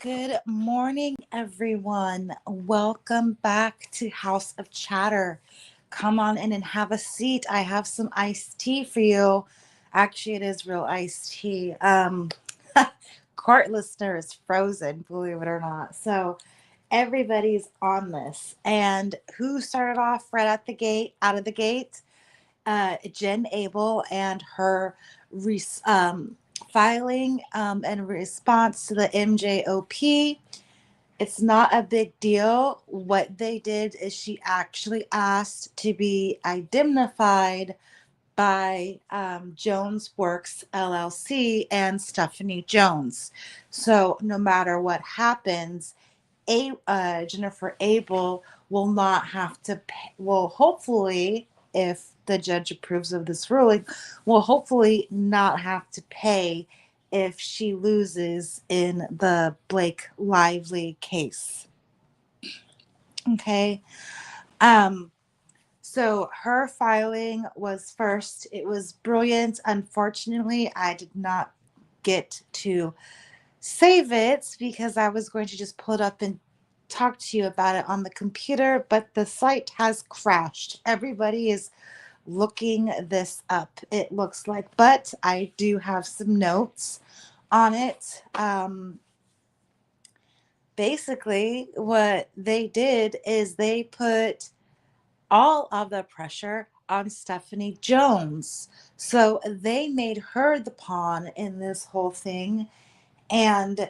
Good morning, everyone. Welcome back to House of Chatter. Come on in and have a seat. I have some iced tea for you. Actually, it is real iced tea. Court listener is frozen, believe it or not. So everybody's on this. And who started off right at the gate, out of the gate? Jen Abel and her filing in response to the MJOP. It's not a big deal. What they did is she actually asked to be indemnified by Jones Works LLC and Stephanie Jones. So no matter what happens, Jennifer Abel will not have to pay, will hopefully, if the judge approves of this ruling, will hopefully not have to pay if she loses in the Blake Lively case. Okay. Um, so her filing was first. It was brilliant. Unfortunately, I did not get to save it because I was going to just pull it up and talk to you about it on the computer, but the site has crashed. Everybody is looking this up, it looks like, but I do have some notes on it. Basically, what they did is they put all of the pressure on Stephanie Jones. So they made her the pawn in this whole thing. And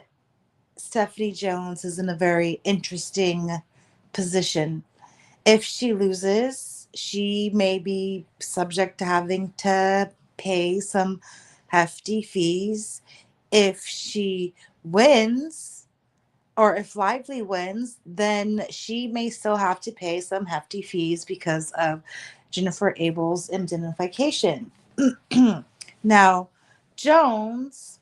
Stephanie Jones is in a very interesting position. If she loses, she may be subject to having to pay some hefty fees. If she wins, or if Lively wins, then she may still have to pay some hefty fees because of Jennifer Abel's indemnification. Now, Jones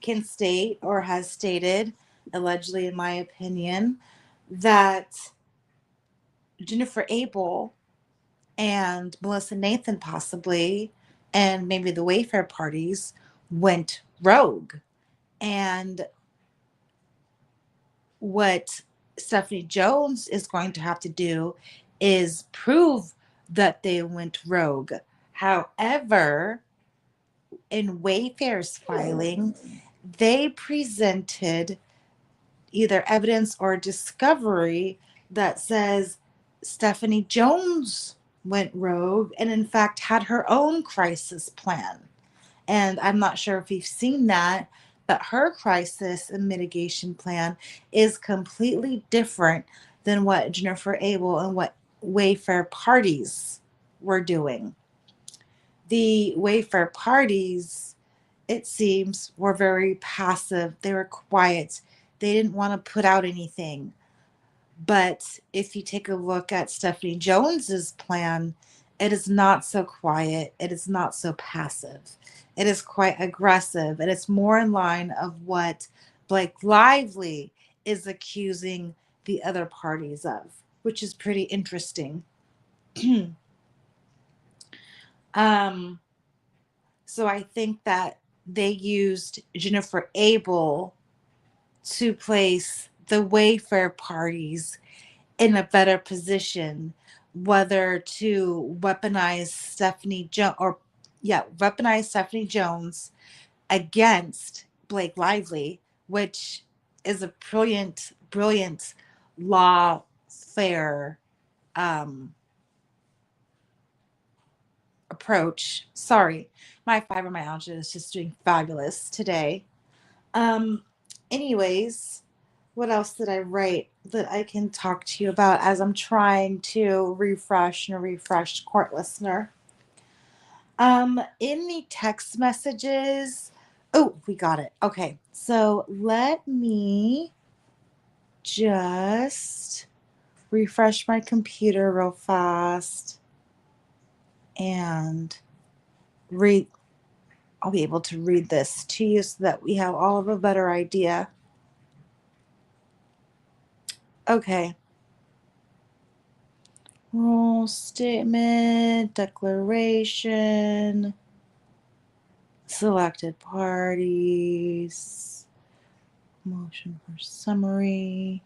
can state or has stated, allegedly, in my opinion, that Jennifer Abel and Melissa Nathan possibly, and maybe the Wayfair parties went rogue. And what Stephanie Jones is going to have to do is prove that they went rogue. However, in Wayfair's filing, they presented either evidence or discovery that says Stephanie Jones went rogue and, in fact, had her own crisis plan. And I'm not sure if you've seen that, but her crisis and mitigation plan is completely different than what Jennifer Abel and what Wayfair parties were doing. The Wayfair parties, it seems, were very passive. They were quiet. They didn't want to put out anything. But if you take a look at Stephanie Jones's plan, it is not so quiet. It is not so passive. It is quite aggressive. And it's more in line of what Blake Lively is accusing the other parties of, which is pretty interesting. um, so I think that they used Jennifer Abel to place the Wayfair parties in a better position, whether to weaponize Stephanie Jones weaponize Stephanie Jones against Blake Lively, which is a brilliant lawfare um, approach. Sorry, my fibromyalgia is just doing fabulous today. Um, anyways, what else did I write that I can talk to you about as I'm trying to refresh and refresh court listener? In the text messages, oh, we got it. Okay, so let me just refresh my computer real fast and read. I'll be able to read this to you so that we have all of a better idea. Okay. Rule statement, declaration, selected parties. Motion for summary.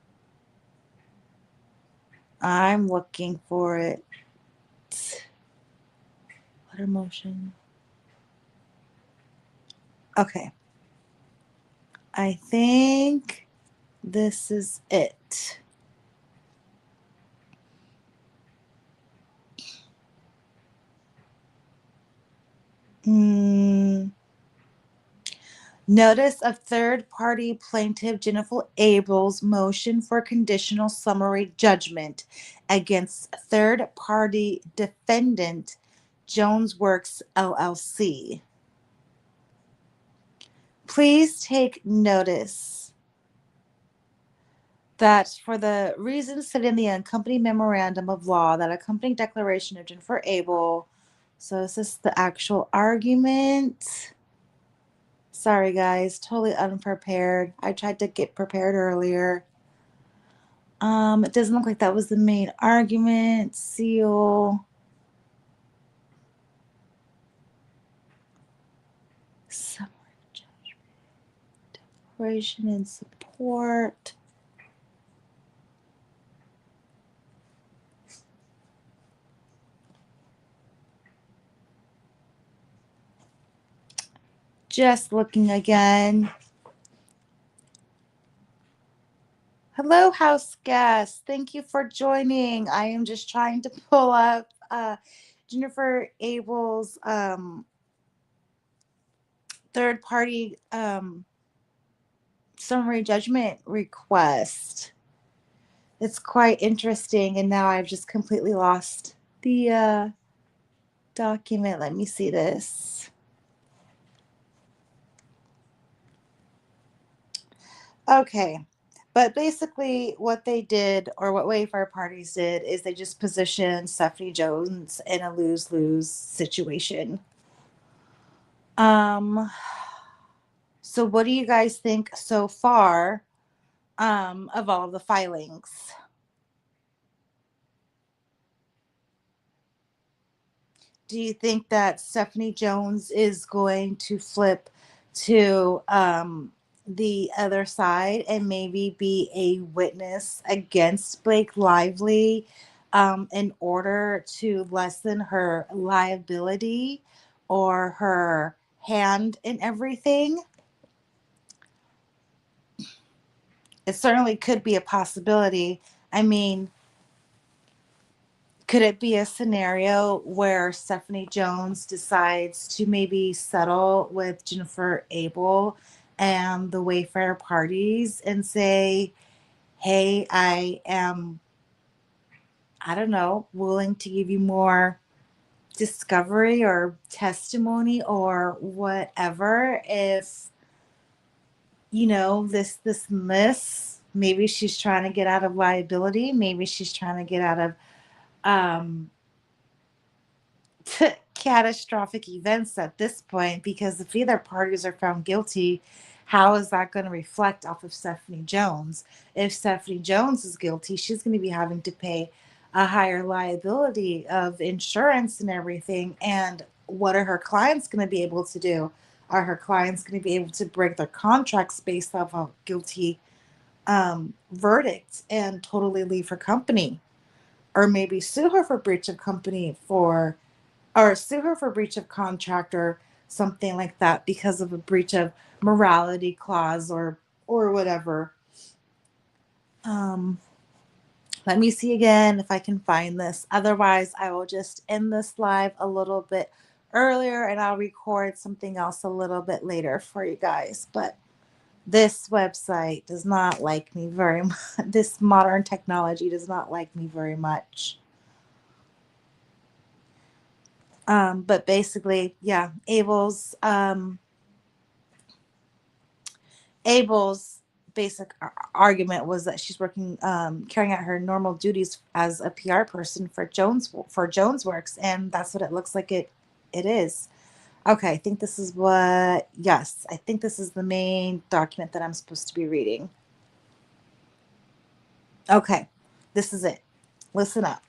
I'm looking for it. Letter motion. Okay. I think this is it. Notice of third-party plaintiff Jennifer Abel's motion for conditional summary judgment against third-party defendant Jones Works LLC. Please take notice that for the reasons stated in the accompanying memorandum of law, that accompanying declaration of Jennifer Abel. So is this the actual argument? Sorry, guys, totally unprepared. I tried to get prepared earlier. It doesn't look like that was the main argument. Seal. Summary judgment. Declaration and support. Just looking again. Hello, house guests. Thank you for joining. I am just trying to pull up Jennifer Abel's third-party summary judgment request. It's quite interesting, and now I've just completely lost the document. Let me see this. Okay. But basically, what they did, or what Wayfair parties did, is they just positioned Stephanie Jones in a lose-lose situation. So what do you guys think so far of all of the filings? Do you think that Stephanie Jones is going to flip to the other side and maybe be a witness against Blake Lively in order to lessen her liability or her hand in everything? It certainly could be a possibility. I mean, could it be a scenario where Stephanie Jones decides to maybe settle with Jennifer Abel and the Wayfair parties and say, hey, I am, I don't know, willing to give you more discovery or testimony or whatever if, you know, this and this, maybe she's trying to get out of liability, maybe she's trying to get out of um catastrophic events at this point, because if either parties are found guilty, how is that going to reflect off of Stephanie Jones? If Stephanie Jones is guilty, she's going to be having to pay a higher liability of insurance and everything. And what are her clients going to be able to do? Are her clients going to be able to break their contracts based off a guilty verdict and totally leave her company? Or maybe sue her for breach of company for or sue her for breach of contract or something like that because of a breach of morality clause or whatever. Um, Let me see again if I can find this. Otherwise, I will just end this live a little bit earlier and I'll record something else a little bit later for you guys. But this website does not like me very much. This modern technology does not like me very much. But basically, yeah, Abel's basic argument was that she's working, carrying out her normal duties as a PR person for Jones Works, and that's what it looks like it is. Okay, I think this is yes, I think this is the main document that I'm supposed to be reading. Okay, this is it. Listen up.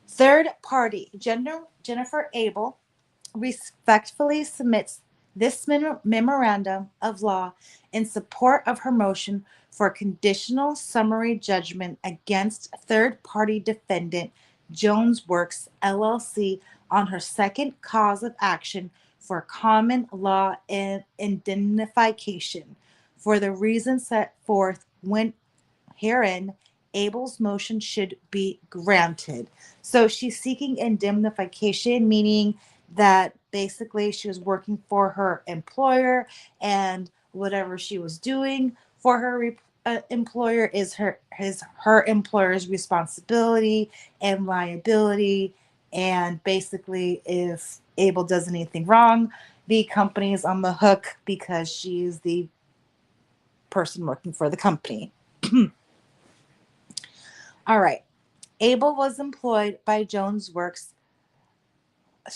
Third party, Jennifer Abel respectfully submits This memorandum of law in support of her motion for conditional summary judgment against third-party defendant Jones Works LLC on her second cause of action for common law and indemnification for the reasons set forth when herein Abel's motion should be granted. So she's seeking indemnification, meaning that basically she was working for her employer and whatever she was doing for her employer is her employer's responsibility and liability. And basically, if Abel does anything wrong, the company is on the hook because she's the person working for the company. All right. Abel was employed by Jones Works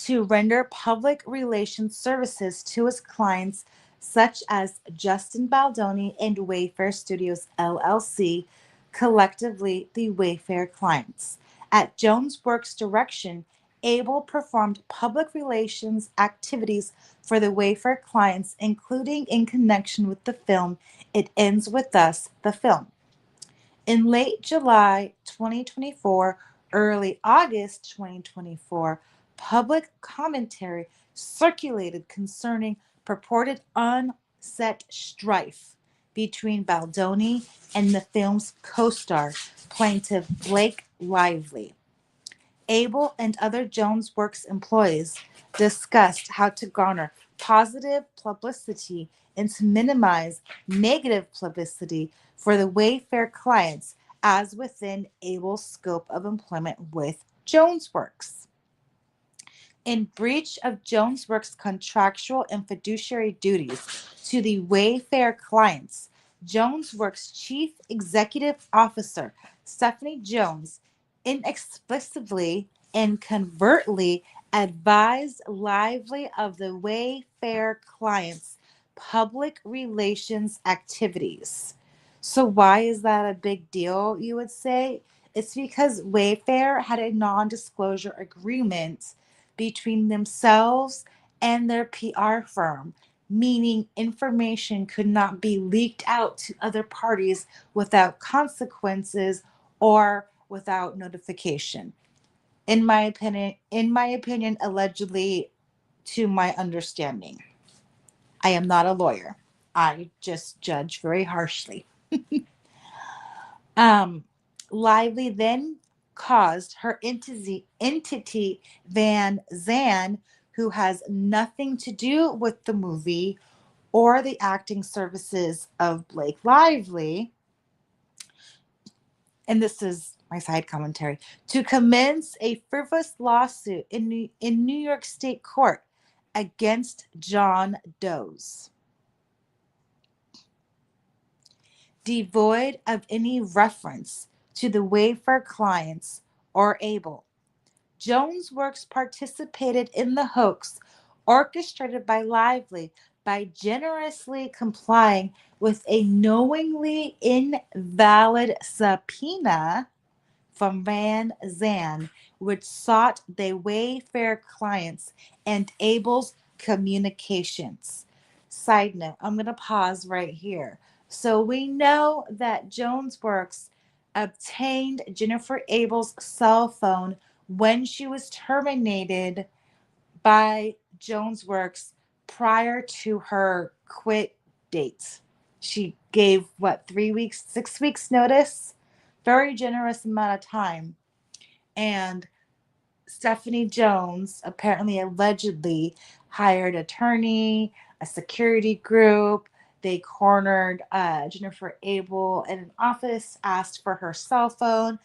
to render public relations services to his clients, such as Justin Baldoni and Wayfair Studios LLC, collectively the Wayfair clients. At Jones Works' direction, Abel performed public relations activities for the Wayfair clients, including in connection with the film It Ends With Us, the film. In late July 2024, early August 2024, public commentary circulated concerning purported on-set strife between Baldoni and the film's co-star, plaintiff Blake Lively. Abel and other Jones Works employees discussed how to garner positive publicity and to minimize negative publicity for the Wayfair clients as within Abel's scope of employment with Jones Works. In breach of Jones Works' contractual and fiduciary duties to the Wayfair clients, Jones Works' Chief Executive Officer, Stephanie Jones, inexplicably and covertly advised Lively of the Wayfair clients' public relations activities. So, why is that a big deal, you would say? It's because Wayfair had a non disclosure agreement between themselves and their PR firm, meaning information could not be leaked out to other parties without consequences or without notification. In my opinion, allegedly, to my understanding. I am not a lawyer. I just judge very harshly. Um, Lively then caused her entity Van Zan, who has nothing to do with the movie or the acting services of Blake Lively, and this is my side commentary, to commence a frivolous lawsuit in New York State Court against John Doe's. Devoid of any reference to the Wayfair clients or Abel, Jones Works participated in the hoax orchestrated by Lively by generously complying with a knowingly invalid subpoena from Van Zan, which sought the Wayfair clients and Abel's communications. Side note, I'm going to pause right here. So we know that Jones Works obtained Jennifer Abel's cell phone when she was terminated by Jones Works prior to her quit date. She gave, what, 3 weeks, 6 weeks notice? Very generous amount of time. And Stephanie Jones apparently allegedly hired an attorney, a security group. They cornered Jennifer Abel in an office, asked for her cell phone,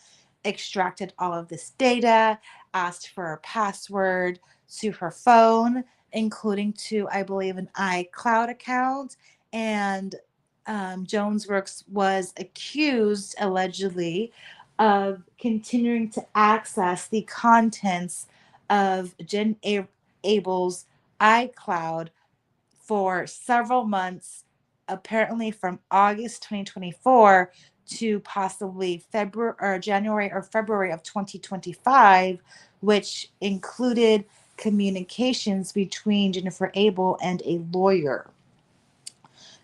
extracted all of this data, asked for a password to her phone, including to, I believe, an iCloud account. And Jones Works was accused, allegedly, of continuing to access the contents of Abel's iCloud for several months, apparently from August 2024 to possibly February or January or February of 2025, which included communications between Jennifer Abel and a lawyer.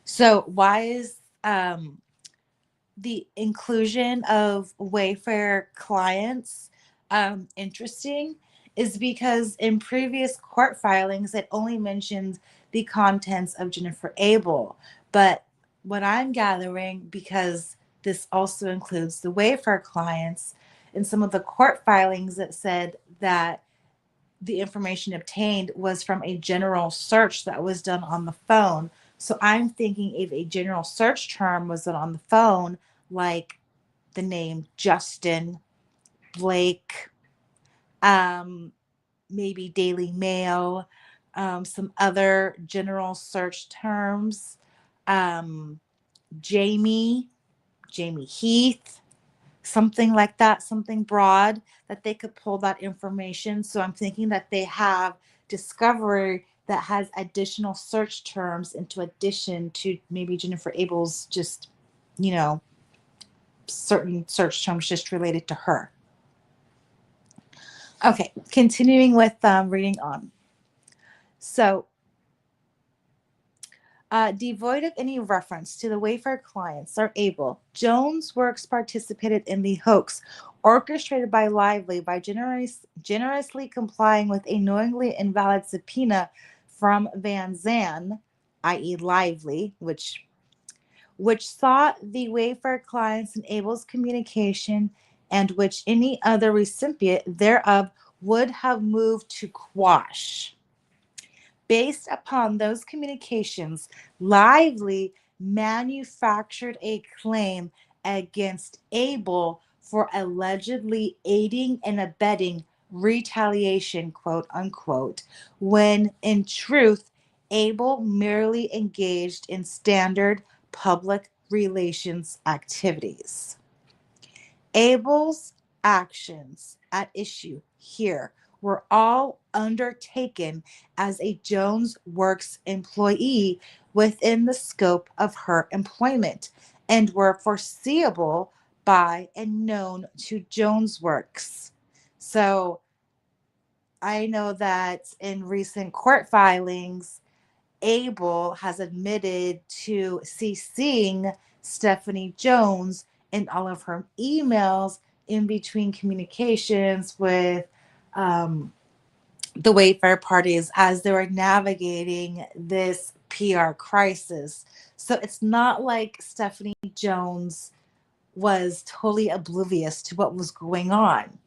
So why is the inclusion of Wayfair clients interesting is because in previous court filings, it only mentioned the contents of Jennifer Abel. But what I'm gathering, because this also includes the Wayfair clients, in some of the court filings, it said that the information obtained was from a general search that was done on the phone. So I'm thinking if a general search term was done on the phone, like the name Justin, Blake, maybe Daily Mail, some other general search terms, um, Jamie, Jamie Heath, something like that, something broad that they could pull that information. So I'm thinking that they have discovery that has additional search terms into addition to maybe Jennifer Abel's just, you know, certain search terms just related to her. Okay, continuing with reading on. So, devoid of any reference to the Wayfair clients or Abel, Jones Works participated in the hoax orchestrated by Lively by generously complying with a knowingly invalid subpoena from Van Zandt, i.e. Lively, which sought the Wayfair clients and Abel's communication and which any other recipient thereof would have moved to quash. Based upon those communications, Lively manufactured a claim against Abel for allegedly aiding and abetting retaliation, quote unquote, when in truth, Abel merely engaged in standard public relations activities. Abel's actions at issue here were all undertaken as a Jones Works employee within the scope of her employment and were foreseeable by and known to Jones Works. So I know that in recent court filings, Abel has admitted to CCing Stephanie Jones in all of her emails in between communications with the Wayfair parties as they were navigating this PR crisis. So it's not like Stephanie Jones was totally oblivious to what was going on,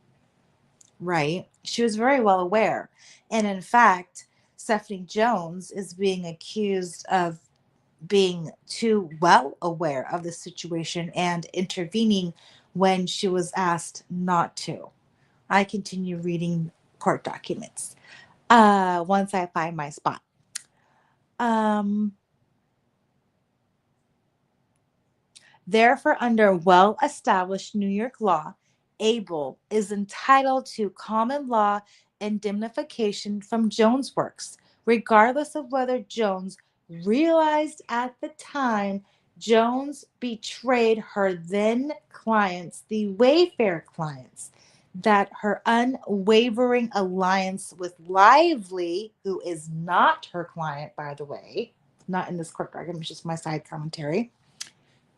right? She was very well aware. And in fact, Stephanie Jones is being accused of being too well aware of the situation and intervening when she was asked not to. I continue reading court documents once I find my spot. Therefore, under well-established New York law, Abel is entitled to common law indemnification from Jones Works, regardless of whether Jones realized at the time Jones betrayed her then clients, the Wayfair clients, that her unwavering alliance with Lively, who is not her client, by the way, not in this court document, it's just my side commentary,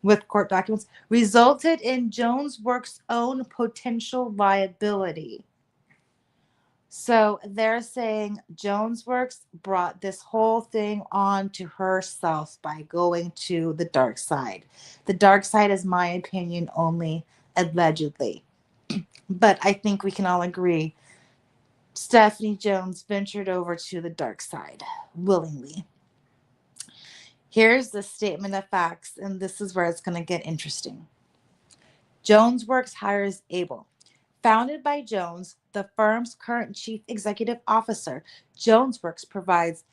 with court documents, resulted in Jones Works' own potential liability. So they're saying Jones Works brought this whole thing on to herself by going to the dark side. The dark side is my opinion only, allegedly. But I think we can all agree Stephanie Jones ventured over to the dark side willingly. Here's the statement of facts, and this is where it's going to get interesting. Jones Works hires Abel. Founded by Jones, the firm's current chief executive officer, Jones Works provides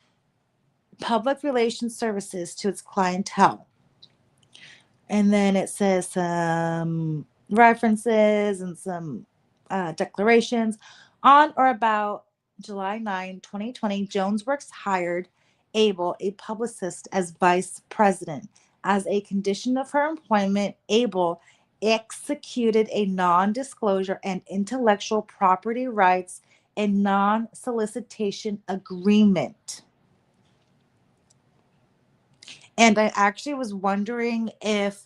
public relations services to its clientele. And then it says some references and some declarations. On or about July 9, 2020, Jones Works hired Abel, a publicist, as vice president. As a condition of her employment, Abel executed a non-disclosure and intellectual property rights a non-solicitation agreement. And I actually was wondering if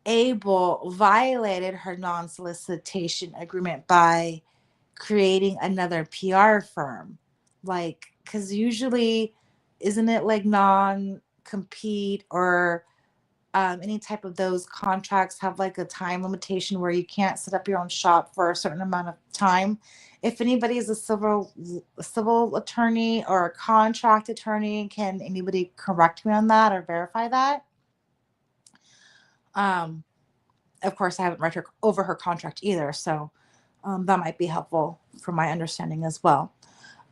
Abel violated her non-solicitation agreement by creating another PR firm. Like, because usually, isn't it like non-compete or any type of those contracts have like a time limitation where you can't set up your own shop for a certain amount of time? If anybody is a civil attorney or a contract attorney, can anybody correct me on that or verify that? Um, of course, I haven't read over her contract either, so that might be helpful for my understanding as well.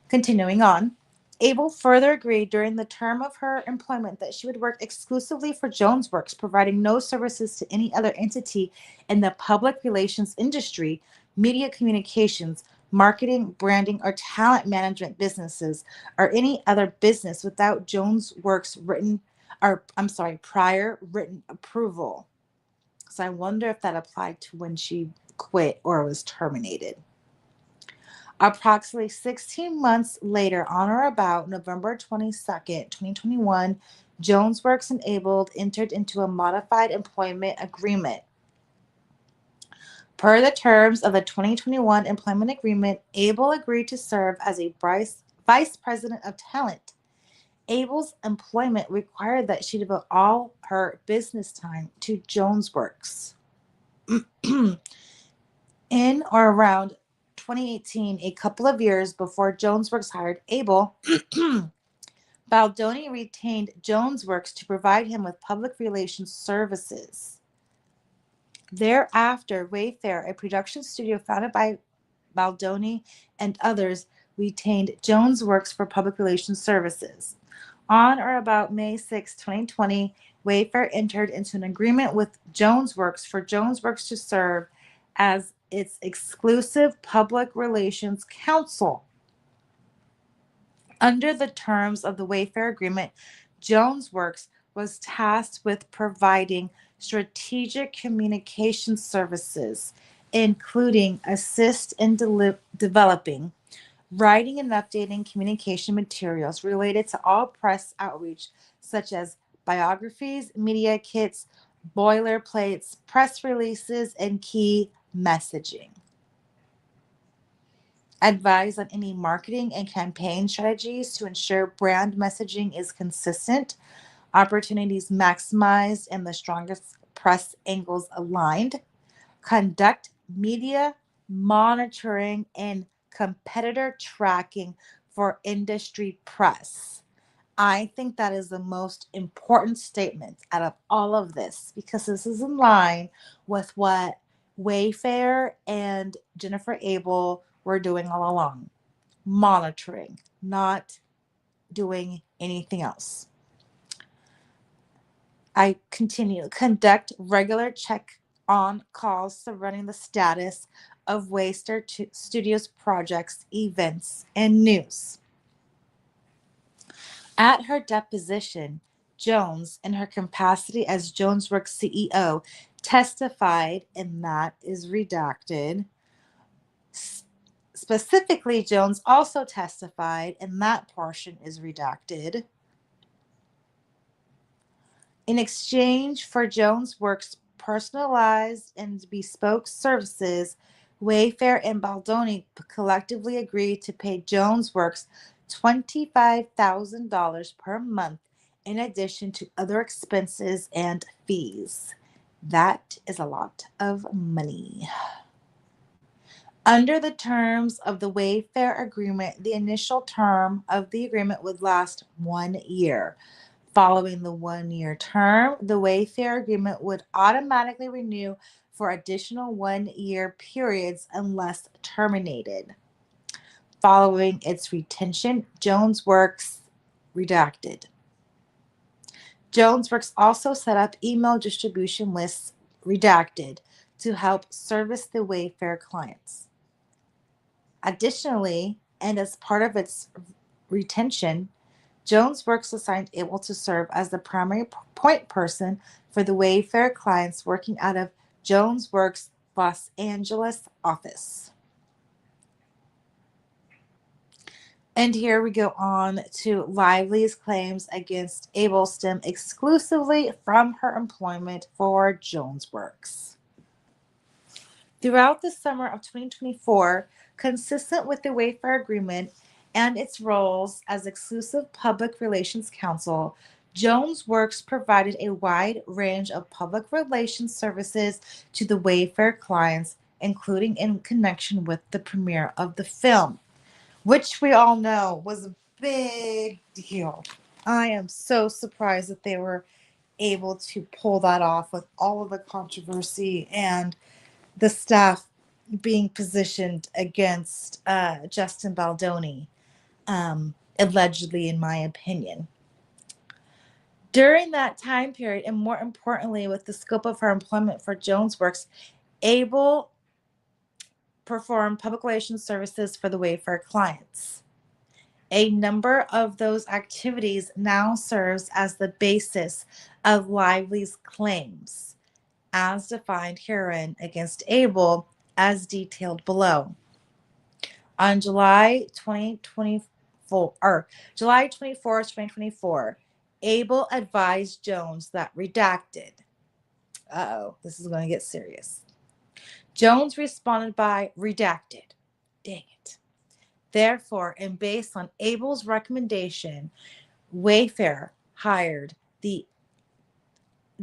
Continuing on, Abel further agreed during the term of her employment that she would work exclusively for Jones Works, providing no services to any other entity in the public relations industry, media communications, marketing, branding, or talent management businesses, or any other business without Jones Works prior written approval. So I wonder if that applied to when she quit or was terminated. Approximately 16 months later, on or about November 22nd, 2021, Jones Works and Abel entered into a modified employment agreement. Per the terms of the 2021 employment agreement, Abel agreed to serve as a vice president of talent. Abel's employment required that she devote all her business time to Jones Works. In or around 2018, a couple of years before Jonesworks hired Abel, Baldoni retained Jonesworks to provide him with public relations services. Thereafter, Wayfair, a production studio founded by Baldoni and others, retained Jonesworks for public relations services. On or about May 6, 2020, Wayfair entered into an agreement with Jonesworks for Jonesworks to serve as its exclusive public relations counsel. Under the terms of the Wayfair agreement, Jonesworks was tasked with providing strategic communication services, including assist in developing, writing and updating communication materials related to all press outreach, such as biographies, media kits, boilerplates, press releases, and key messaging. Advise on any marketing and campaign strategies to ensure brand messaging is consistent, opportunities maximized, and the strongest press angles aligned. Conduct media monitoring and competitor tracking for industry press. I think that is the most important statement out of all of this because this is in line with what Wayfair and Jennifer Abel were doing all along. Monitoring, not doing anything else. I continue. Conduct regular check on calls surrounding the status of Wayfair Studios projects, events, and news. At her deposition, Jones, in her capacity as Jonesworks CEO, testified, and that is redacted. Specifically, Jones also testified, and that portion is redacted. In exchange for Jonesworks' personalized and bespoke services, Wayfair and Baldoni collectively agreed to pay Jonesworks $25,000 per month in addition to other expenses and fees. That is a lot of money. Under the terms of the Wayfair agreement, the initial term of the agreement would last 1 year. Following the 1-year term, the Wayfair agreement would automatically renew for additional 1-year periods unless terminated. Following its retention, Jonesworks redacted. Jonesworks also set up email distribution lists redacted to help service the Wayfair clients. Additionally, and as part of its retention, Jonesworks assigned Abel to serve as the primary point person for the Wayfair clients working out of Jonesworks' Los Angeles office. And here we go on to Lively's claims against Abel stem exclusively from her employment for Jones Works. Throughout the summer of 2024, consistent with the Wayfair Agreement and its roles as exclusive public relations counsel, Jones Works provided a wide range of public relations services to the Wayfair clients, including in connection with the premiere of the film, which we all know was a big deal. I am so surprised that they were able to pull that off with all of the controversy and the staff being positioned against Justin Baldoni, allegedly, in my opinion. During that time period, and more importantly, with the scope of her employment for Jones Works, Abel performed public relations services for the Wayfair clients. A number of those activities now serves as the basis of Lively's claims, as defined herein against Abel, as detailed below. On July 24th, 2024, Abel advised Jones that redacted. Uh-oh, this is going to get serious. Jones responded by redacted. Dang it. Therefore, and based on Abel's recommendation, Wayfair hired the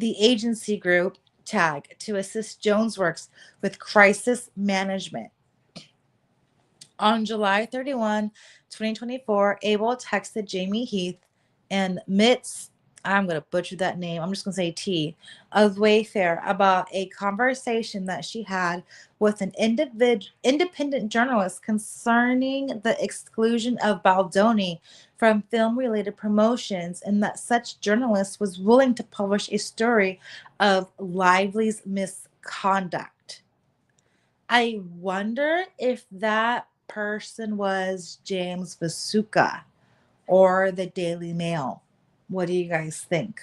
agency group TAG to assist Jones Works with crisis management. On July 31, 2024, Abel texted Jamie Heath and Mitz, I'm going to butcher that name, I'm just going to say T, of Wayfair about a conversation that she had with an independent journalist concerning the exclusion of Baldoni from film-related promotions, and that such journalist was willing to publish a story of Lively's misconduct. I wonder if that person was James Vasuka or the Daily Mail. What do you guys think?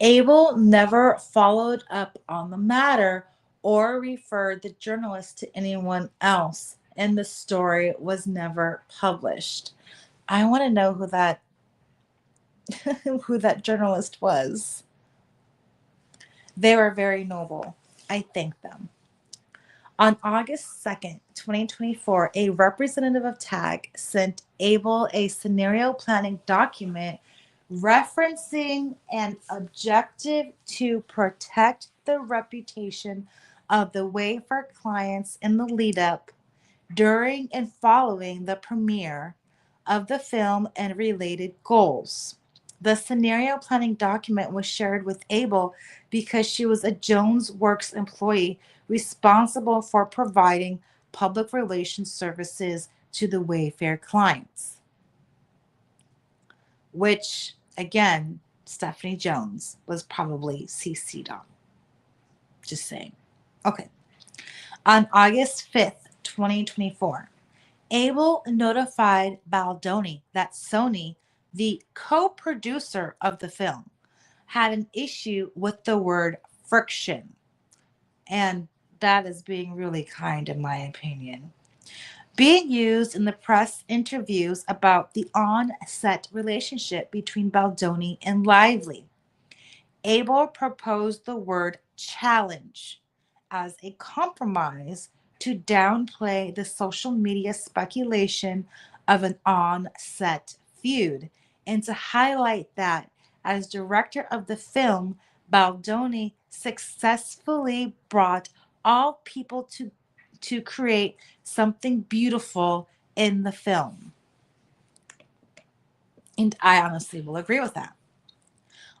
Abel never followed up on the matter or referred the journalist to anyone else, and the story was never published. I want to know who that who that journalist was. They were very noble. I thank them. On August 2nd, 2024, a representative of TAG sent Abel a scenario planning document referencing an objective to protect the reputation of the Wayfair clients in the lead up, during, and following the premiere of the film and related goals. The scenario planning document was shared with Abel because she was a Jones Works employee responsible for providing public relations services to the Wayfair clients, which, again, Stephanie Jones was probably CC'd on. Just saying. Okay. On August 5th, 2024, Abel notified Baldoni that Sony, the co-producer of the film, had an issue with the word friction. And that is being really kind, in my opinion, being used in the press interviews about the on-set relationship between Baldoni and Lively. Abel proposed the word challenge as a compromise to downplay the social media speculation of an on-set feud, and to highlight that, as director of the film, Baldoni successfully brought all people to create something beautiful in the film. And I honestly will agree with that.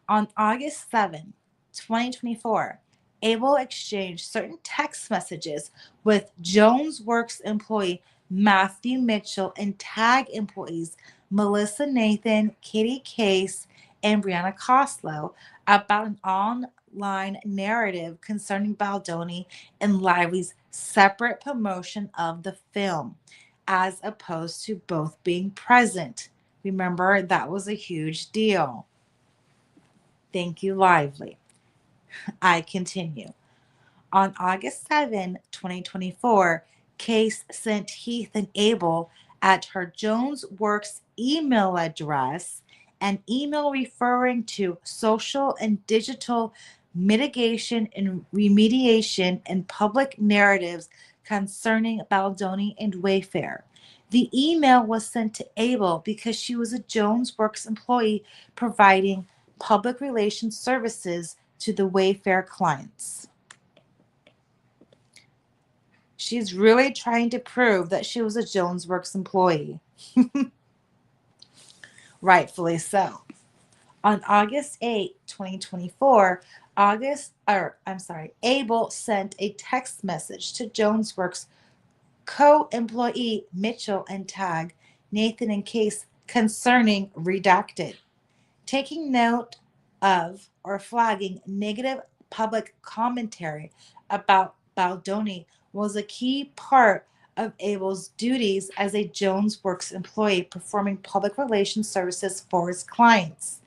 On August 7, 2024, Abel exchanged certain text messages with Jones Works employee Matthew Mitchell and TAG employees Melissa Nathan, Katie Case, and Brianna Coslow about an online narrative concerning Baldoni and Lively's separate promotion of the film, as opposed to both being present. Remember, that was a huge deal. Thank you, Lively. I continue. On August 7, 2024, Case sent Heath and Abel at her Jones Works email address, an email referring to social and digital mitigation and remediation and public narratives concerning Baldoni and Wayfair. The email was sent to Abel because she was a Jones Works employee providing public relations services to the Wayfair clients. She's really trying to prove that she was a Jones Works employee. Rightfully so. On August 8, 2024, Abel sent a text message to Jones Works co-employee Mitchell and tag Nathan and Case concerning redacted, taking note of or flagging negative public commentary about Baldoni was a key part of Abel's duties as a Jones Works employee performing public relations services for his clients.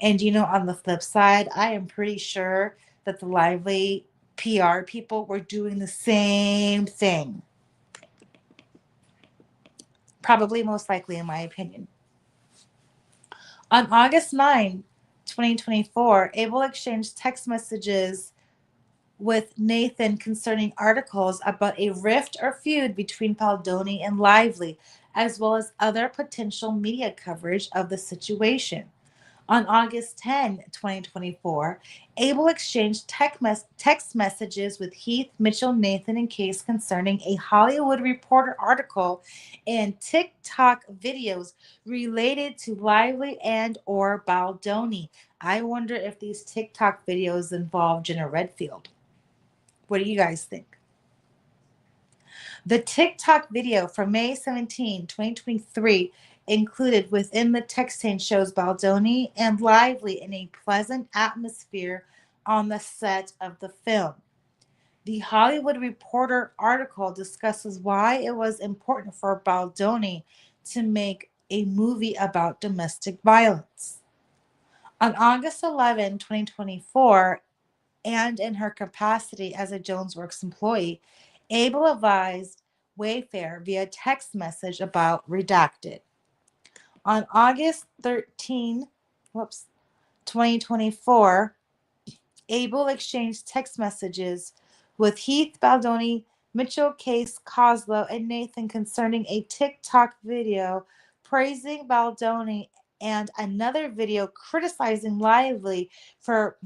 And on the flip side, I am pretty sure that the Lively PR people were doing the same thing. Probably most likely, in my opinion. On August 9, 2024, Abel exchanged text messages with Nathan concerning articles about a rift or feud between Baldoni and Lively, as well as other potential media coverage of the situation. On August 10, 2024, Abel exchanged text messages with Heath, Mitchell, Nathan, and Case concerning a Hollywood Reporter article and TikTok videos related to Lively and or Baldoni. I wonder if these TikTok videos involve Jenna Redfield. What do you guys think? The TikTok video from May 17, 2023 included within the text chain shows Baldoni and Lively in a pleasant atmosphere on the set of the film. The Hollywood Reporter article discusses why it was important for Baldoni to make a movie about domestic violence. On August 11, 2024, and in her capacity as a Jones Works employee, Abel advised Wayfair via text message about redacted. On August 13, 2024, Abel exchanged text messages with Heath, Baldoni, Mitchell, Case, Coslow, and Nathan concerning a TikTok video praising Baldoni and another video criticizing Lively for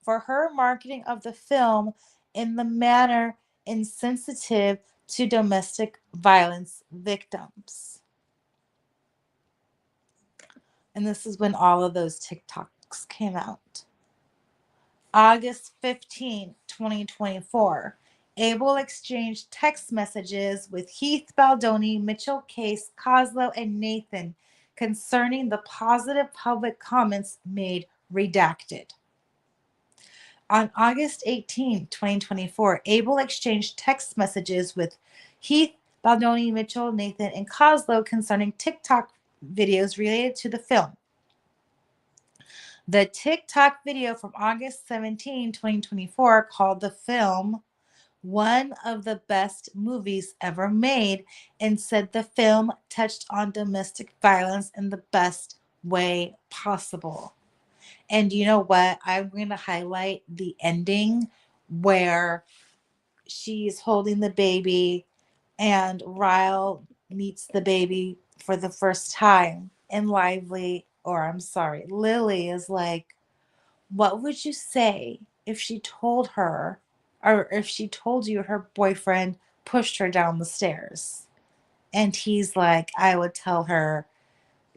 her marketing of the film in the manner insensitive to domestic violence victims. And this is when all of those TikToks came out. August 15, 2024, Abel exchanged text messages with Heath, Baldoni, Mitchell, Case, Coslow, and Nathan concerning the positive public comments made redacted. On August 18, 2024, Abel exchanged text messages with Heath, Baldoni, Mitchell, Nathan, and Coslow concerning TikTok videos related to the film. The TikTok video from August 17, 2024, called the film one of the best movies ever made and said the film touched on domestic violence in the best way possible. And you know what? I'm going to highlight the ending where she's holding the baby and Ryle meets the baby for the first time. And Lily is like, what would you say if she told her, or if she told you her boyfriend pushed her down the stairs? And he's like, I would tell her,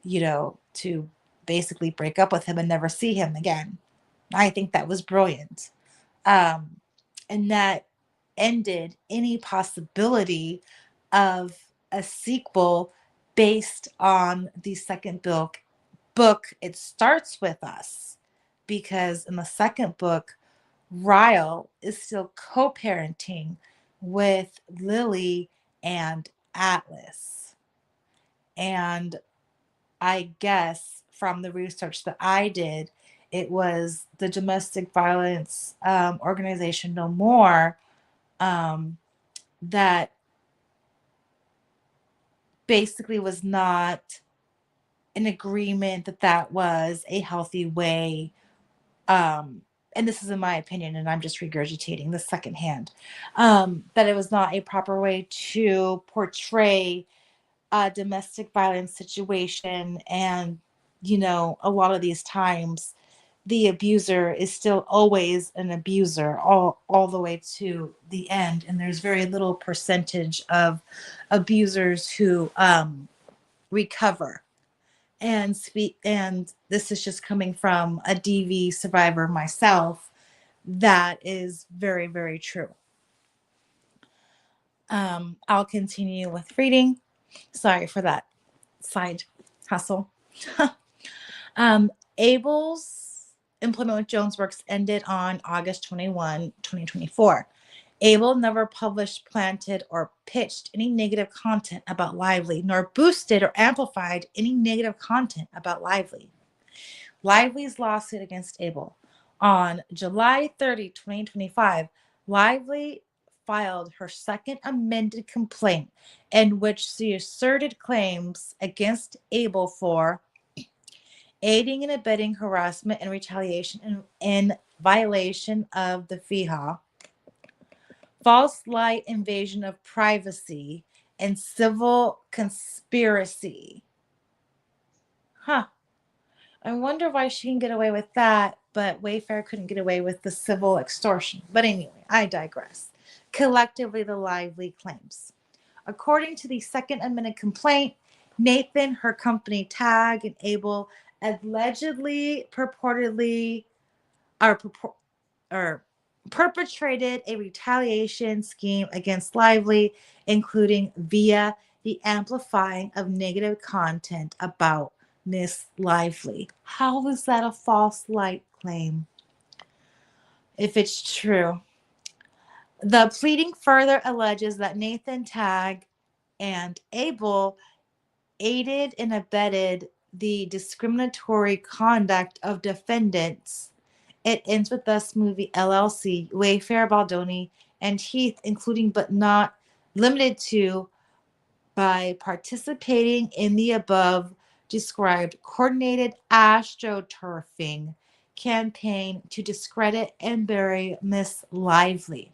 to basically break up with him and never see him again. I think that was brilliant. And that ended any possibility of a sequel based on the second book. It starts with us because in the second book, Ryle is still co-parenting with Lily and Atlas. And I guess from the research that I did, it was the domestic violence organization No More that basically was not an agreement that was a healthy way. And this is in my opinion, and I'm just regurgitating the secondhand, that it was not a proper way to portray a domestic violence situation. And, a lot of these times, the abuser is still always an abuser all the way to the end. And there's very little percentage of abusers who recover. And this is just coming from a DV survivor myself. That is very, very true. I'll continue with reading. Sorry for that side hustle. Abel's employment with Jones Works ended on August 21, 2024. Abel never published, planted, or pitched any negative content about Lively, nor boosted or amplified any negative content about Lively. Lively's lawsuit against Abel. On July 30, 2025, Lively filed her second amended complaint in which she asserted claims against Abel for aiding and abetting harassment and retaliation in violation of the FIHA, false light invasion of privacy, and civil conspiracy. I wonder why she can get away with that, but Wayfair couldn't get away with the civil extortion. But anyway, I digress. Collectively, the Lively claims. According to the second amended complaint, Nathan, her company Tag, and Abel allegedly perpetrated a retaliation scheme against Lively, including via the amplifying of negative content about Miss Lively. How is that a false light claim if it's true? The pleading further alleges that Nathan, Tag, and Abel aided and abetted the discriminatory conduct of defendants. It ends with Us Movie LLC, Wayfair, Baldoni, and Heath, including but not limited to, by participating in the above described coordinated astroturfing campaign to discredit and bury Miss Lively.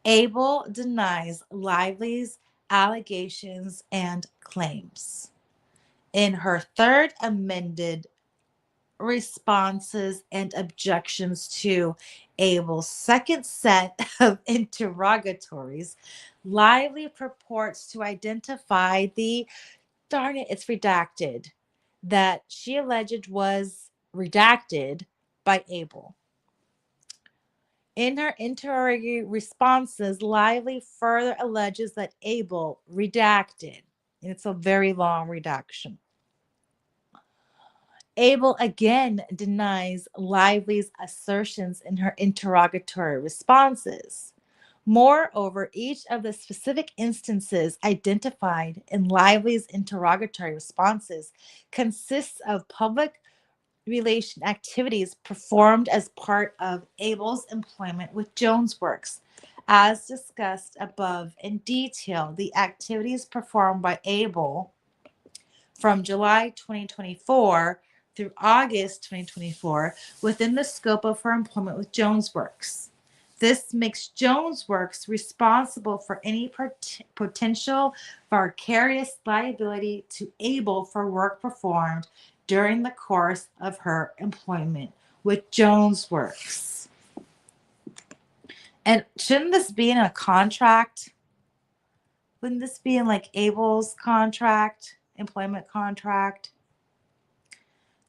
Abel denies Lively's allegations and claims. In her third amended responses and objections to Abel's second set of interrogatories, Lively purports to identify the, darn it, it's redacted, that she alleged was redacted by Abel. In her interrogatory responses, Lively further alleges that Abel redacted. And it's a very long redaction. Abel again denies Lively's assertions in her interrogatory responses. Moreover, each of the specific instances identified in Lively's interrogatory responses consists of public relation activities performed as part of Abel's employment with Jones Works. As discussed above in detail, the activities performed by Abel from July 2024 through August 2024 within the scope of her employment with Jones Works. This makes Jones Works responsible for any potential vicarious liability to Abel for work performed during the course of her employment with Jones Works. And shouldn't this be in a contract? Wouldn't this be in like Abel's contract, employment contract?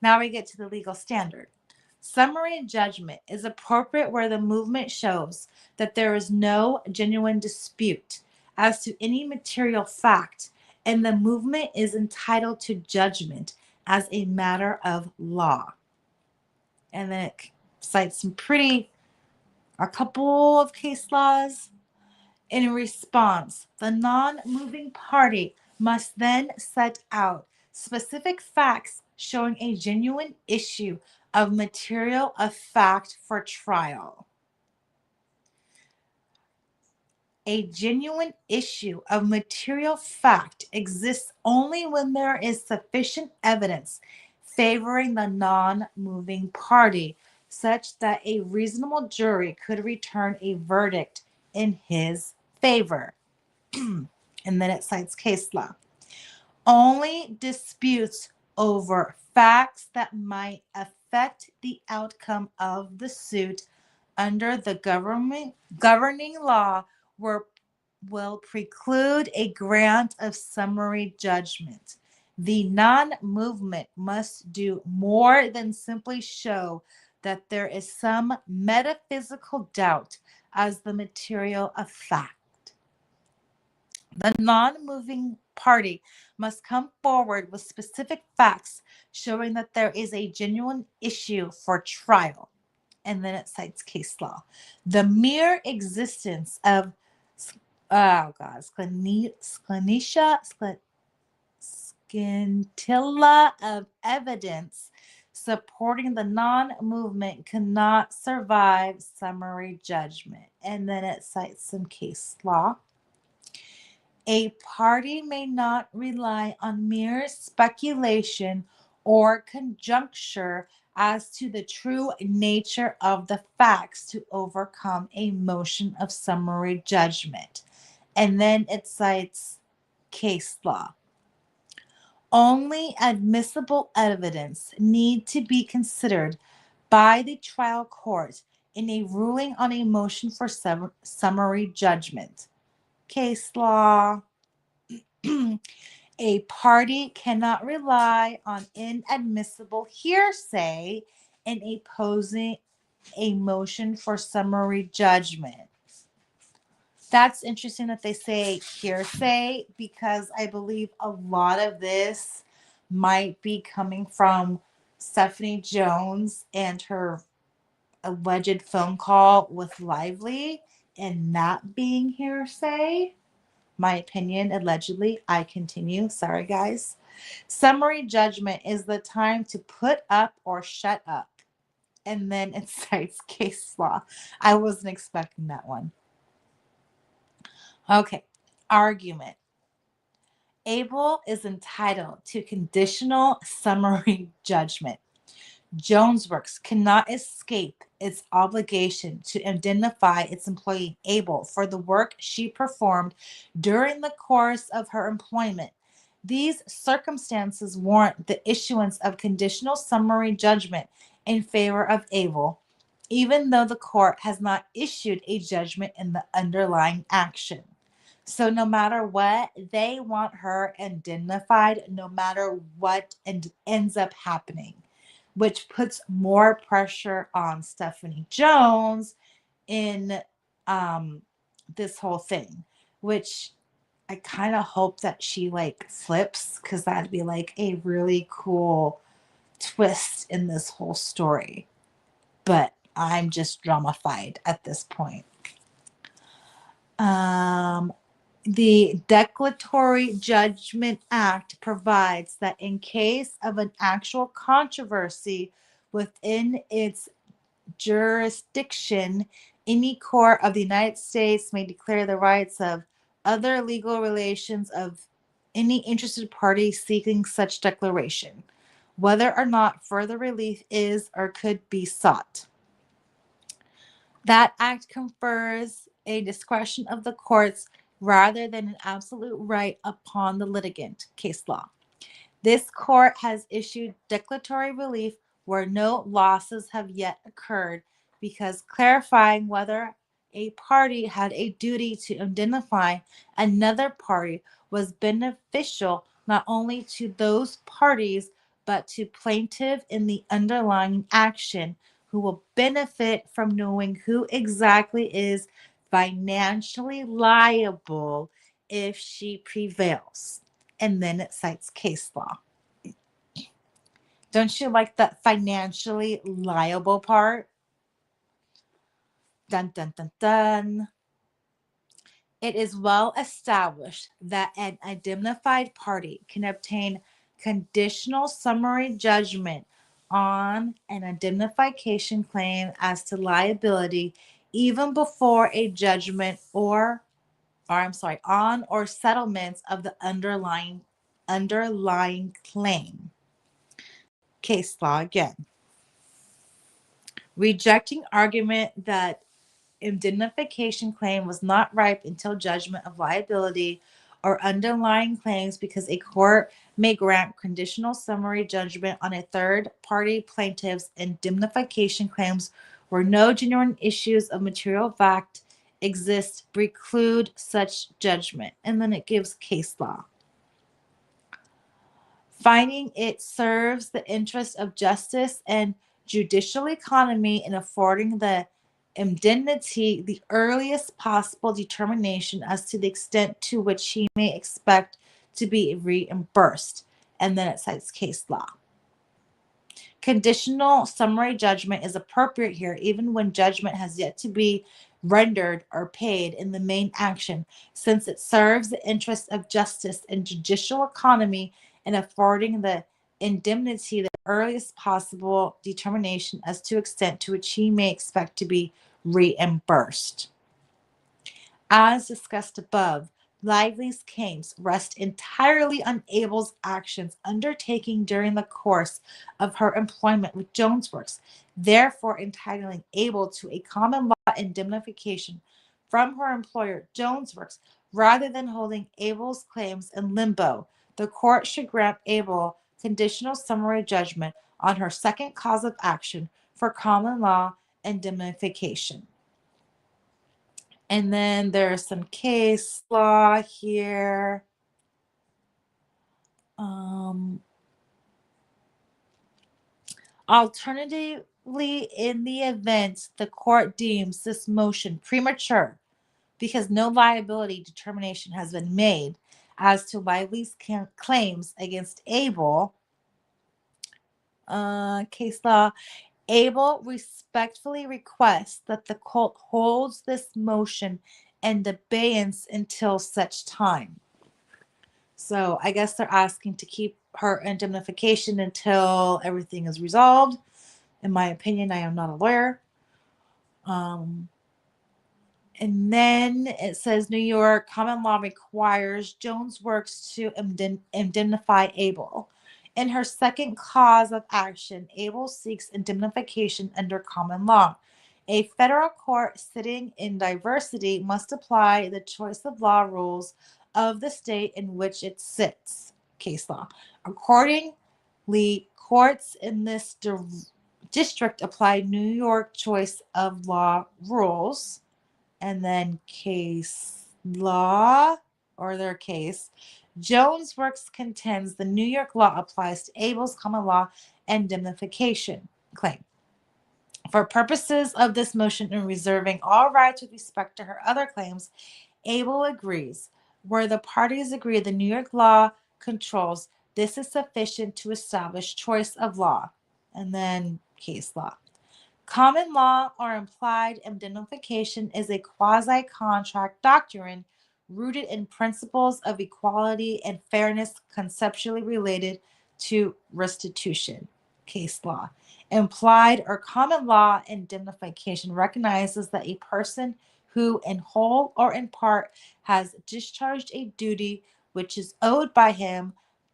Now we get to the legal standard. Summary judgment is appropriate where the movement shows that there is no genuine dispute as to any material fact, and the movement is entitled to judgment as a matter of law. And then it cites a couple of case laws. In response, the non-moving party must then set out specific facts showing a genuine issue of material of fact for trial. A genuine issue of material fact exists only when there is sufficient evidence favoring the non moving party, such that a reasonable jury could return a verdict in his favor. And then it cites case law. Only disputes over facts that might affect the outcome of the suit under the governing law were, will preclude a grant of summary judgment. The non movement must do more than simply show that there is some metaphysical doubt as the material of fact. The non moving party must come forward with specific facts showing that there is a genuine issue for trial. And then it cites case law. The mere existence of, scintilla of evidence supporting the non movement cannot survive summary judgment. And then it cites some case law. A party may not rely on mere speculation or conjecture as to the true nature of the facts to overcome a motion of summary judgment. And then it cites case law. Only admissible evidence need to be considered by the trial court in a ruling on a motion for summary judgment. Case law. A party cannot rely on inadmissible hearsay in opposing a motion for summary judgment. That's interesting that they say hearsay, because I believe a lot of this might be coming from Stephanie Jones and her alleged phone call with Lively and not being hearsay. My opinion, allegedly. I continue. Sorry, guys. Summary judgment is the time to put up or shut up. And then it cites case law. I wasn't expecting that one. Okay. Argument. Abel is entitled to conditional summary judgment. Jones Works cannot escape its obligation to indemnify its employee Abel for the work she performed during the course of her employment. These circumstances warrant the issuance of conditional summary judgment in favor of Abel, even though the court has not issued a judgment in the underlying action. So no matter what, they want her indemnified no matter what ends up happening, which puts more pressure on Stephanie Jones in this whole thing, which I kind of hope that she like flips, because that'd be like a really cool twist in this whole story. But I'm just dramified at this point. The Declaratory Judgment Act provides that in case of an actual controversy within its jurisdiction, any court of the United States may declare the rights of other legal relations of any interested party seeking such declaration, whether or not further relief is or could be sought. That act confers a discretion of the courts rather than an absolute right upon the litigant. Case law. This court has issued declaratory relief where no losses have yet occurred, because clarifying whether a party had a duty to indemnify another party was beneficial not only to those parties but to plaintiff in the underlying action, who will benefit from knowing who exactly is financially liable if she prevails. And then it cites case law. Don't you like that financially liable part? Dun, dun, dun, dun. It is well established that an indemnified party can obtain conditional summary judgment on an indemnification claim as to liability even before a judgment or on or settlements of the underlying claim. Case law again. Rejecting argument that indemnification claim was not ripe until judgment of liability or underlying claims because a court may grant conditional summary judgment on a third party plaintiff's indemnification claims where no genuine issues of material fact exist preclude such judgment. And then it gives case law. Finding it serves the interest of justice and judicial economy in affording the indemnity the earliest possible determination as to the extent to which he may expect to be reimbursed. And then it cites case law. Conditional summary judgment is appropriate here, even when judgment has yet to be rendered or paid in the main action, since it serves the interests of justice and judicial economy in affording the indemnity the earliest possible determination as to extent to which he may expect to be reimbursed. As discussed above, Lively's claims rest entirely on Abel's actions undertaken during the course of her employment with Jonesworks, therefore entitling Abel to a common law indemnification from her employer, Jonesworks, rather than holding Abel's claims in limbo. The court should grant Abel conditional summary judgment on her second cause of action for common law indemnification. And then there's some case law here. Alternatively, in the event the court deems this motion premature because no liability determination has been made as to Lively's claims against Abel, case law, Abel respectfully requests that the court holds this motion in abeyance until such time. So I guess they're asking to keep her indemnification until everything is resolved. In my opinion, I am not a lawyer. And then it says New York common law requires Jonesworks to indemnify Abel. In her second cause of action, Abel seeks indemnification under common law. A federal court sitting in diversity must apply the choice of law rules of the state in which it sits. Case law. Accordingly, courts in this district apply New York choice of law rules. And then case law, or their case, Jonesworks contends the New York law applies to Abel's common law indemnification claim. For purposes of this motion and reserving all rights with respect to her other claims, Abel agrees. Where the parties agree the New York law controls, this is sufficient to establish choice of law. And then case law. Common law or implied indemnification is a quasi-contract doctrine rooted in principles of equality and fairness conceptually related to restitution. Case law. Implied or common law indemnification recognizes that a person who, in whole or in part, has discharged a duty which is owed by him,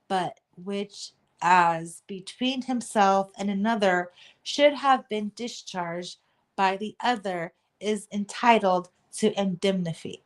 but which, as between himself and another, should have been discharged by the other, is entitled to indemnity.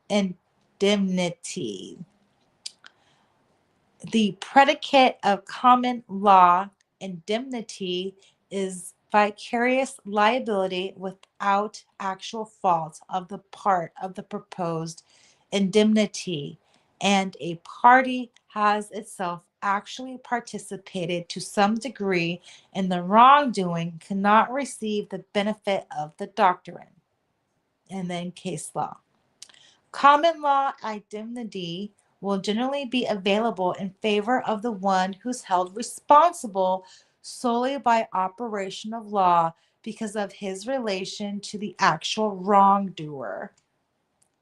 The predicate of common law indemnity is vicarious liability without actual fault of the part of the proposed indemnity, and a party has itself actually participated to some degree in the wrongdoing cannot receive the benefit of the doctrine. And then case law. Common law indemnity will generally be available in favor of the one who's held responsible solely by operation of law because of his relation to the actual wrongdoer.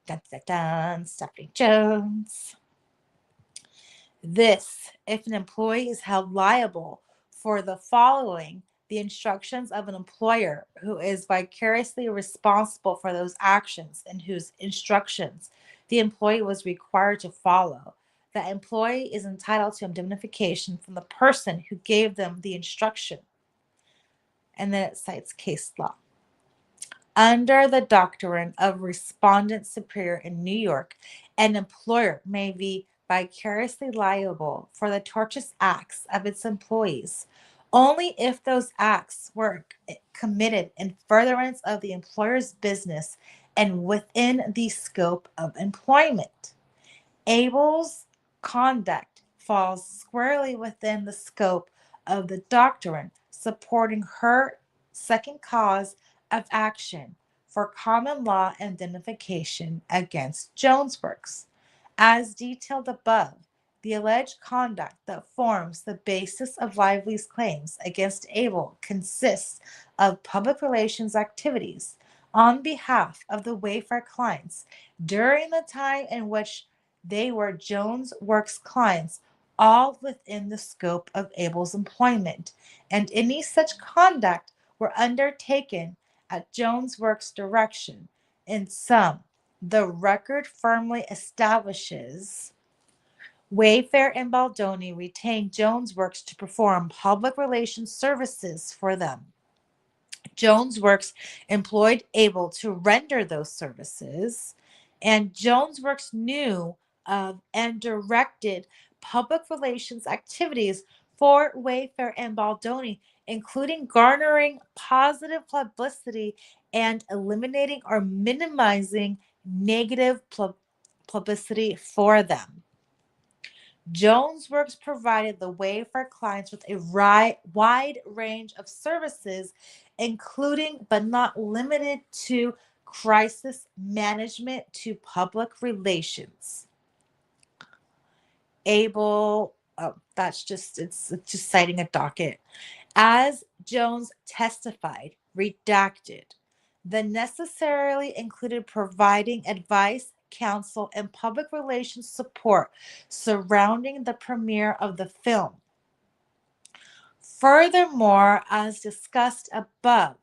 Dun, dun, dun, Stephanie Jones. This, if an employee is held liable for the following, the instructions of an employer who is vicariously responsible for those actions and whose instructions the employee was required to follow. The employee is entitled to indemnification from the person who gave them the instruction. And then it cites case law. Under the doctrine of respondent superior in New York, an employer may be vicariously liable for the tortious acts of its employees only if those acts were committed in furtherance of the employer's business and within the scope of employment. Abel's conduct falls squarely within the scope of the doctrine supporting her second cause of action for common law indemnification against Jones Works. As detailed above, the alleged conduct that forms the basis of Lively's claims against Abel consists of public relations activities on behalf of the Wayfair clients during the time in which they were Jones Works clients, all within the scope of Abel's employment, and any such conduct were undertaken at Jones Works' direction. In sum, the record firmly establishes Wayfair and Baldoni retained Jones Works to perform public relations services for them. Jones Works employed Abel to render those services, and Jones Works knew of and directed public relations activities for Wayfair and Baldoni, including garnering positive publicity and eliminating or minimizing negative publicity for them. Jones Works provided the Wayfair clients with a wide range of services, including but not limited to crisis management to public relations. Abel, oh, it's just citing a docket. As Jones testified, redacted, the necessarily included providing advice, counsel, and public relations support surrounding the premiere of the film. Furthermore, as discussed above,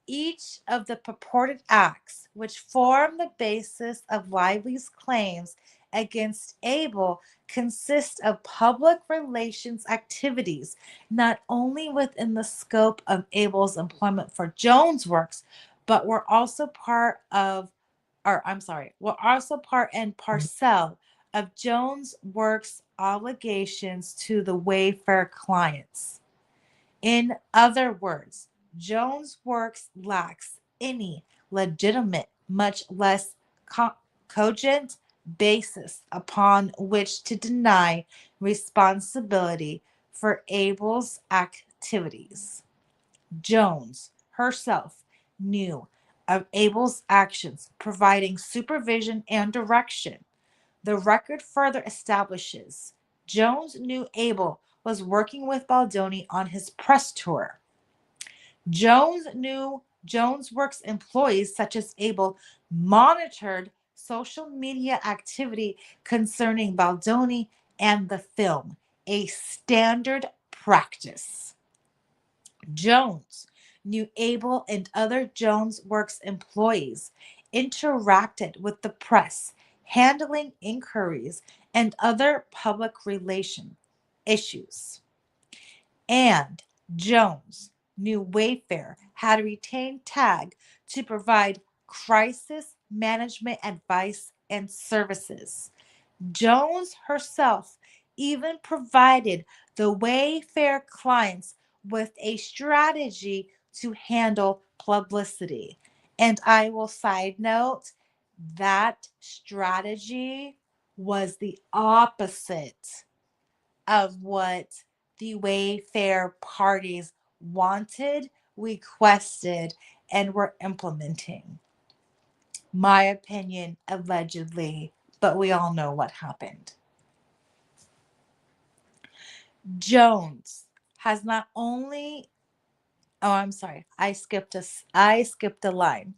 each of the purported acts which form the basis of Lively's claims against Abel consist of public relations activities, not only within the scope of Abel's employment for Jones Works, but were also part and parcel of Jones Works' obligations to the Wayfair clients. In other words, Jones Works lacks any legitimate, much less cogent basis upon which to deny responsibility for Abel's activities. Jones herself knew of Abel's actions, providing supervision and direction. The record further establishes Jones knew Abel was working with Baldoni on his press tour. Jones knew Jones Works employees, such as Abel, monitored social media activity concerning Baldoni and the film, a standard practice. Jones knew Abel and other Jones Works employees interacted with the press, handling inquiries and other public relation issues. And Jones knew Wayfair had a retained tag to provide crisis management advice and services. Jones herself even provided the Wayfair clients with a strategy to handle publicity. And I will side note that strategy was the opposite of what the Wayfair parties wanted, requested, and were implementing. My opinion, allegedly, but we all know what happened. Jones has not only oh, I'm sorry. I skipped a line.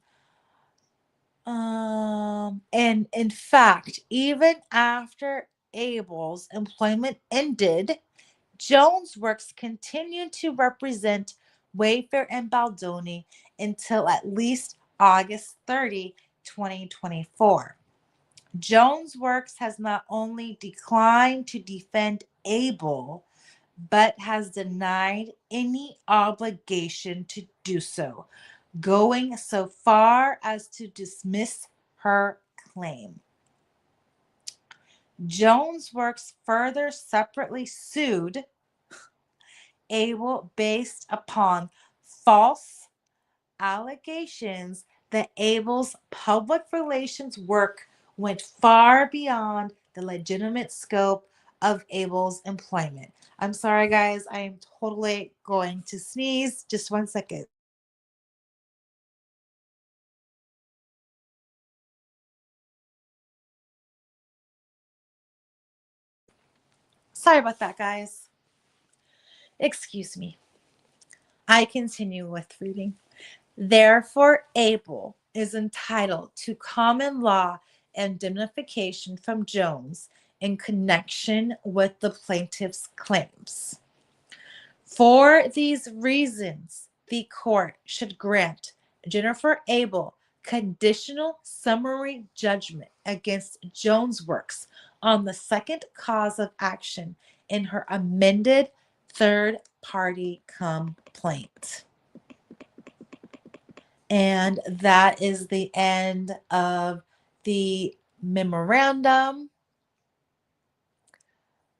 And in fact, even after Abel's employment ended, Jones Works continued to represent Wayfair and Baldoni until at least August 30, 2024. Jones Works has not only declined to defend Abel, but has denied any obligation to do so, going so far as to dismiss her claim. Jones Works further separately sued Abel based upon false allegations that Abel's public relations work went far beyond the legitimate scope of Abel's employment. I'm sorry, guys. I am totally going to sneeze. Just 1 second. Sorry about that, guys. Excuse me. I continue with reading. Therefore, Abel is entitled to common law indemnification from Jones in connection with the plaintiff's claims. For these reasons, the court should grant Jennifer Abel conditional summary judgment against Jones Works on the second cause of action in her amended third party complaint. And that is the end of the memorandum.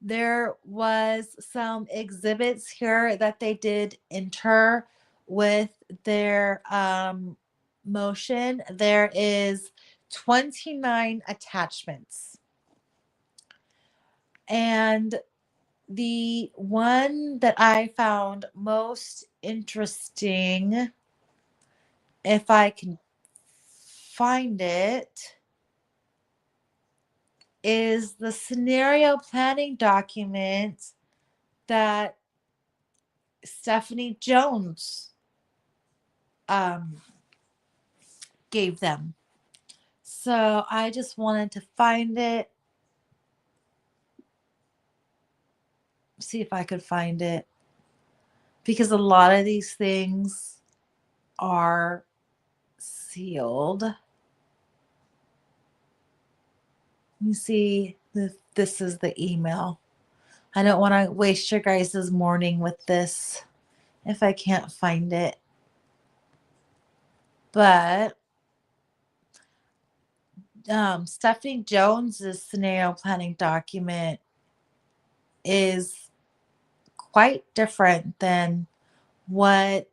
There was some exhibits here that they did enter with their motion. There is 29 attachments. And the one that I found most interesting, if I can find it, is the scenario planning document that Stephanie Jones gave them. So I just wanted to find it, see if I could find it, because a lot of these things are sealed. Let me see if this is the email. I don't want to waste your guys' morning with this if I can't find it. But Stephanie Jones's scenario planning document is quite different than what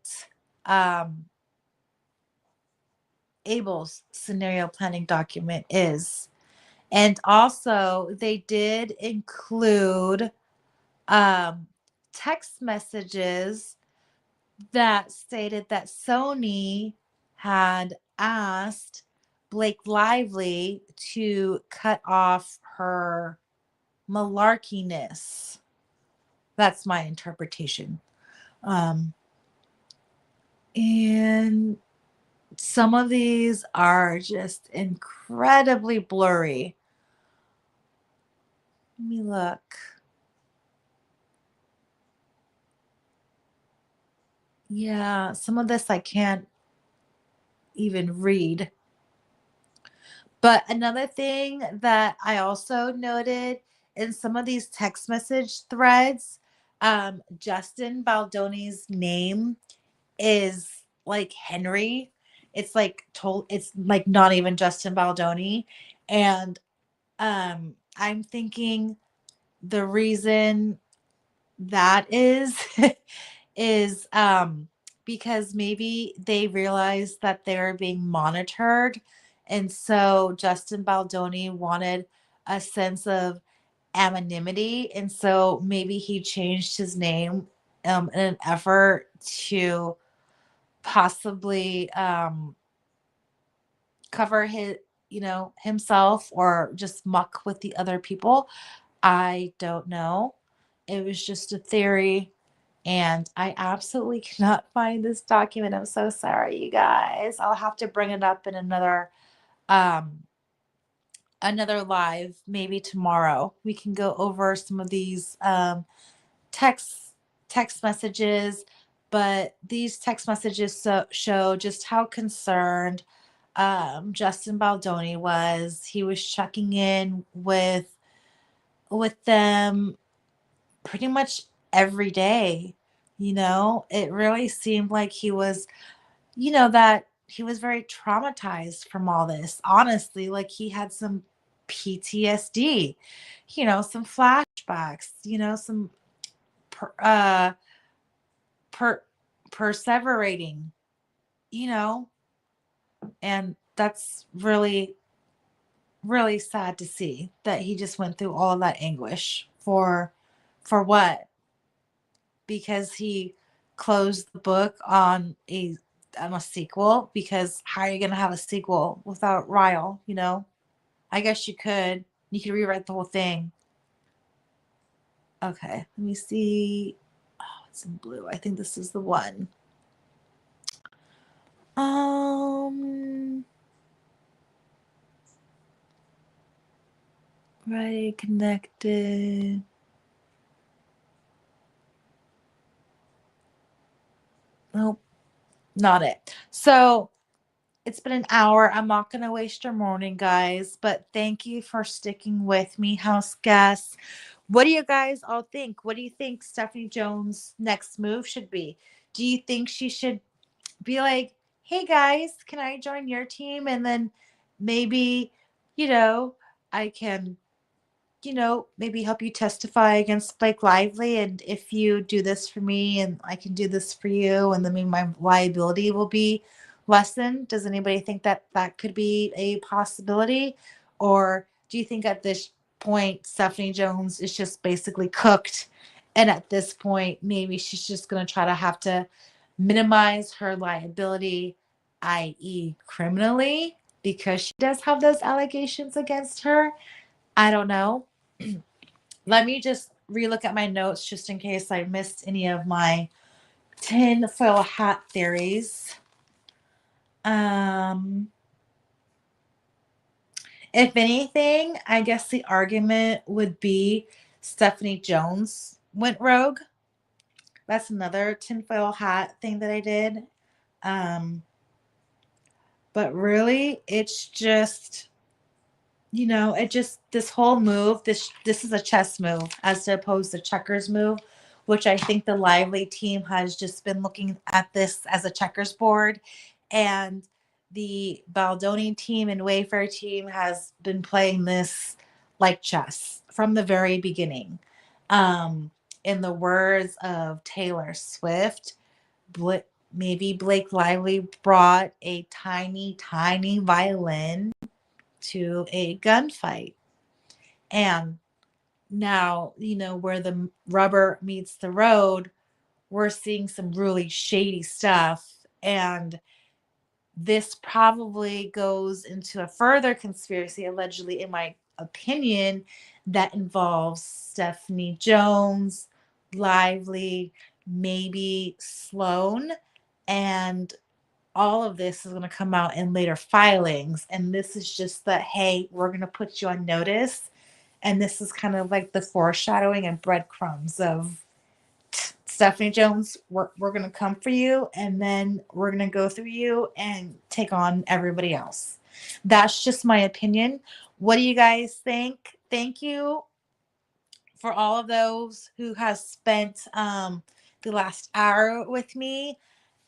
Abel's scenario planning document is. And also, they did include text messages that stated that Sony had asked Blake Lively to cut off her malarkiness. That's my interpretation. And some of these are just incredibly blurry. Let me look. Yeah, some of this I can't even read. But another thing that I also noted in some of these text message threads, Justin Baldoni's name is like Henry. It's like not even Justin Baldoni. And I'm thinking the reason that is is because maybe they realized that they were being monitored, and so Justin Baldoni wanted a sense of anonymity, and so maybe he changed his name in an effort to possibly cover his himself, or just muck with the other people. I don't know. It was just a theory, and I absolutely cannot find this document. I'm so sorry, you guys. I'll have to bring it up in um another live, maybe tomorrow. We can go over some of these text text messages, but these text messages show just how concerned Justin Baldoni was. He was checking in with them pretty much every day. It really seemed like he was, that he was very traumatized from all this. Honestly, like he had some PTSD, some flashbacks, some per, per, perseverating, you know, and that's really, really sad to see that he just went through all of that anguish for what? Because he closed the book on a sequel. Because how are you gonna have a sequel without Ryle? I guess you could rewrite the whole thing. Okay, let me see. Oh, it's in blue. I think this is the one. um right, connected. Nope, not it. So it's been an hour. I'm not going to waste your morning, guys, but thank you for sticking with me, house guests. What do you guys all think? What do you think Stephanie Jones' next move should be? Do you think she should be like, hey guys, can I join your team? And then maybe, I can maybe help you testify against Blake Lively. And if you do this for me and I can do this for you, and then maybe my liability will be lessened. Does anybody think that that could be a possibility? Or do you think at this point, Stephanie Jones is just basically cooked? And at this point, maybe she's just going to try to have to minimize her liability, i.e., criminally, because she does have those allegations against her. I don't know. Let me just relook at my notes just in case I missed any of my tinfoil hat theories. Um, if anything, I guess the argument would be Stephanie Jones went rogue. That's another tinfoil hat thing that I did. Um, but really, it's just this whole move, this is a chess move as opposed to checkers move, which I think the Lively team has just been looking at this as a checkers board, and the Baldoni team and Wayfair team has been playing this like chess from the very beginning. Um, in the words of Taylor Swift, maybe Blake Lively brought a tiny, tiny violin to a gunfight. And now, where the rubber meets the road, we're seeing some really shady stuff. And this probably goes into a further conspiracy, allegedly, in my opinion, that involves Stephanie Jones, Lively, maybe Sloan, and all of this is going to come out in later filings. And this is just that, hey, we're going to put you on notice. And this is kind of like the foreshadowing and breadcrumbs of Stephanie Jones. We're going to come for you. And then we're going to go through you and take on everybody else. That's just my opinion. What do you guys think? Thank you for all of those who has spent the last hour with me.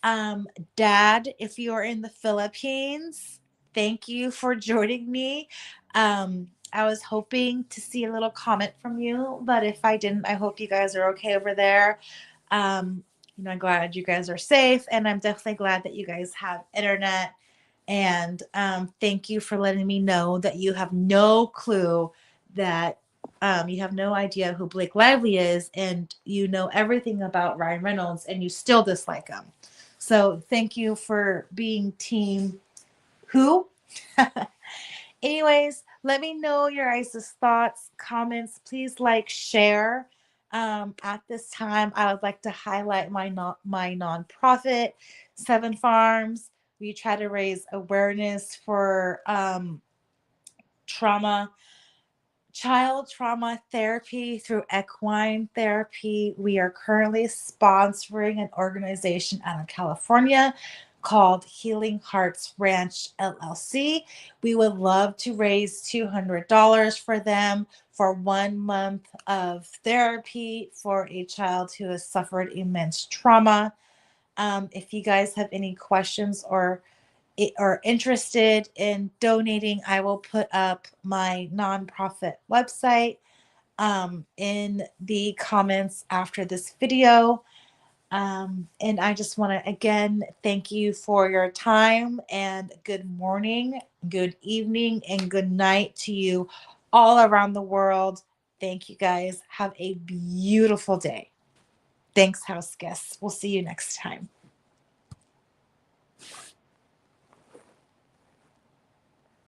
Um, Dad, if you are in the Philippines, thank you for joining me. I was hoping to see a little comment from you, but if I didn't, I hope you guys are okay over there. I'm glad you guys are safe, and I'm definitely glad that you guys have internet. And thank you for letting me know that you have no clue that you have no idea who Blake Lively is, and you know everything about Ryan Reynolds, and you still dislike him. So thank you for being team who. Anyways, let me know your guys' thoughts, comments. Please like, share. At this time, I would like to highlight my nonprofit, Seven Farms. We try to raise awareness for trauma, child trauma therapy through equine therapy. We are currently sponsoring an organization out of California called Healing Hearts Ranch LLC. We would love to raise $200 for them for 1 month of therapy for a child who has suffered immense trauma. If you guys have any questions or are interested in donating, I will put up my nonprofit website in the comments after this video. And I just want to again thank you for your time, and good morning, good evening, and good night to you all around the world. Thank you guys. Have a beautiful day. Thanks, house guests. We'll see you next time.